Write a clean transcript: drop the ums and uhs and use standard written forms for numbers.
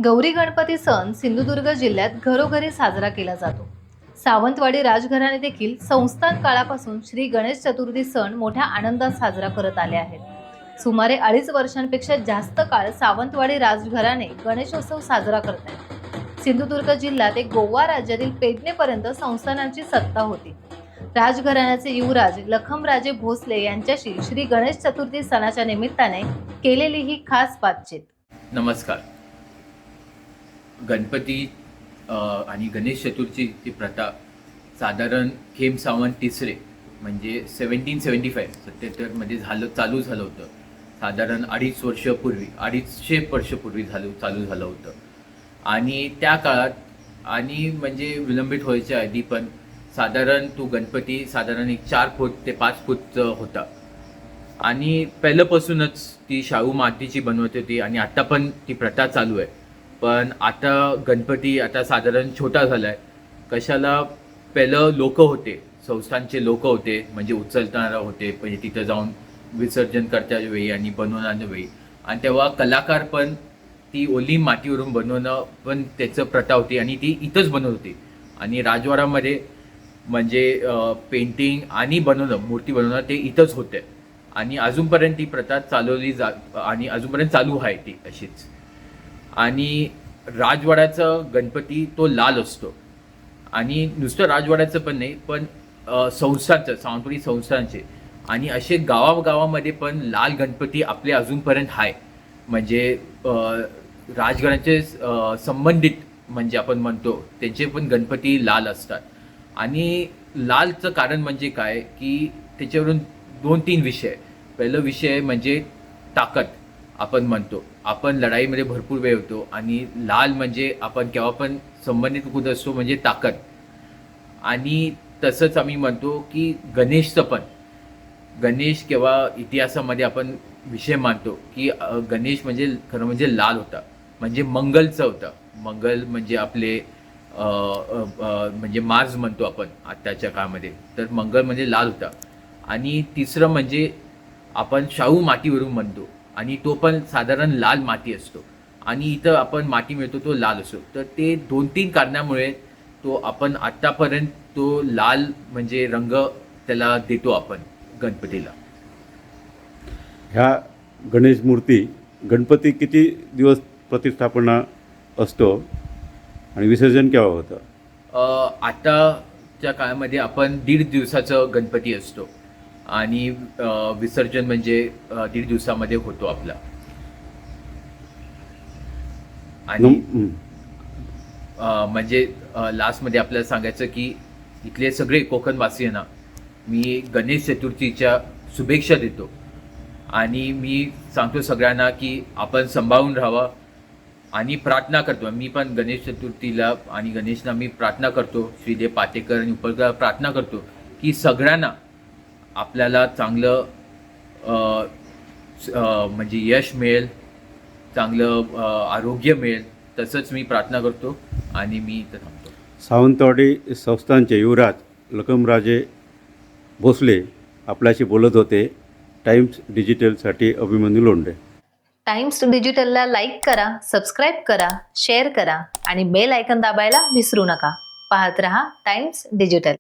गौरी गणपती सण सिंधुदुर्ग जिल्ह्यात घरोघरी साजरा केला जातो। सावंतवाडी राजघराणे देखील संस्थान काळापासून श्री गणेश चतुर्थी सण मोठ्या आनंदात साजरा करत आले आहेत। सुमारे 2.5 वर्षांपेक्षा जास्त काळ सावंतवाडी राजघराणे गणेशोत्सव साजरा करत आहे। सिंधुदुर्ग जिल्ह्यात एक गोवा राज्यातील पेडणेपर्यंत संस्थानांची सत्ता होती। राजघराण्याचे युवराज लखमराजे भोसले यांच्याशी श्री गणेश चतुर्थी सणाच्या निमित्ताने केलेली ही खास बातचीत। नमस्कार। गणपती आणि गणेश चतुर्थीची प्रथा साधारण खेम सावंत तिसरे म्हणजे 1775 मध्ये चालू झालं होतं। साधारण 250 वर्षापूर्वी चालू झालं होतं। आणि त्या काळात आणि म्हणजे विलंबित व्हायच्या आधी पण साधारण तो गणपती साधारण एक 4 फूट ते 5 फूट होता। आणि पहिल्यापासूनच ती शाहू मातीची बनवत होती आणि आता पण ती प्रथा चालू आहे। पण आता गणपती आता साधारण छोटा झालाय। कशाला पहिलं लोक होते, संस्थांचे लोक होते, म्हणजे उचलणारा होते, म्हणजे तिथं जाऊन विसर्जन करत्या वेळी आणि बनवण्याच्या वेळी। आणि तेव्हा कलाकार पण ती ओली मातीवरून बनवणं पण त्याचं प्रथा होती आणि ती इथंच बनवत होती। आणि राजवाड्यामध्ये म्हणजे पेंटिंग आणि मूर्ती बनवणं ते इथंच होते आणि अजूनपर्यंत ती प्रथा चालवली आणि अजूनपर्यंत चालू आहे ती अशीच। आणि राजवाड्याचा गणपती तो लाल असतो आणि नुसतं राजवाड्याचं पण नाही, पण संस्थांचं सावंतवाडी संस्थांचे आणि असे गावागावामध्ये पण लाल गणपती आपले अजूनपर्यंत आहे। म्हणजे राजघराण्याचे संबंधित म्हणजे आपण म्हणतो त्यांचे पण गणपती लाल असतात। आणि लालचं कारण म्हणजे काय की त्याच्यावरून 2-3 विषय। पहिला विषय म्हणजे ताकद। आपण म्हणतो आपण लढाईमध्ये भरपूर वेळ होतो आणि लाल म्हणजे आपण केव्हा पण संबंधित कुठं असतो म्हणजे ताकद। आणि तसंच आम्ही म्हणतो की गणेशचं पण गणेश केव्हा इतिहासामध्ये आपण विषय मानतो की गणेश म्हणजे खरं म्हणजे लाल होता, म्हणजे मंगलचं होता। मंगल म्हणजे आपले म्हणजे मार्स म्हणतो आपण आत्ताच्या काळामध्ये, तर मंगल म्हणजे लाल होता। आणि तिसरं म्हणजे आपण शाहू मातीवरून म्हणतो आणि तो पण साधारण लाल माती असतो आणि इथं आपण माती मिळतो तो लाल असतो। तर ते 2-3 कारणामुळे तो आपण आत्तापर्यंत तो लाल म्हणजे रंग त्याला देतो आपण गणपतीला। ह्या गणेश मूर्ती गणपती किती दिवस प्रतिष्ठापना असतो आणि विसर्जन केव्हा होतं? आताच्या काळामध्ये आपण 1.5 दिवसाचं गणपती असतो आणि विसर्जन म्हणजे 1.5 दिवसामध्ये होतो आपला। आणि म्हणजे लास्टमध्ये आपल्याला सांगायचं की इथले सगळे कोकणवासियांना मी गणेश चतुर्थीच्या शुभेच्छा देतो आणि मी सांगतो सगळ्यांना की आपण सांभाळून राहावं आणि प्रार्थना करतो। मी पण गणेश चतुर्थीला आणि गणेशना मी प्रार्थना करतो, श्रीदेव पाटेकर आणि उपरकर प्रार्थना करतो की सगळ्यांना आपल्याला चांगलं म्हणजे यश मिळेल, चांगलं आरोग्य मिळेल, तसंच मी प्रार्थना करतो आणि मी इथं थांबतो। सावंतवाडी संस्थानचे युवराज लखमराजे भोसले आपल्याशी बोलत होते। टाइम्स डिजिटलसाठी अभिमन्यू लोंढे। टाइम्स डिजिटलला लाईक करा, सबस्क्राईब करा, शेअर करा आणि बेल आयकॉन दाबायला विसरू नका। पाहत रहा टाइम्स डिजिटल।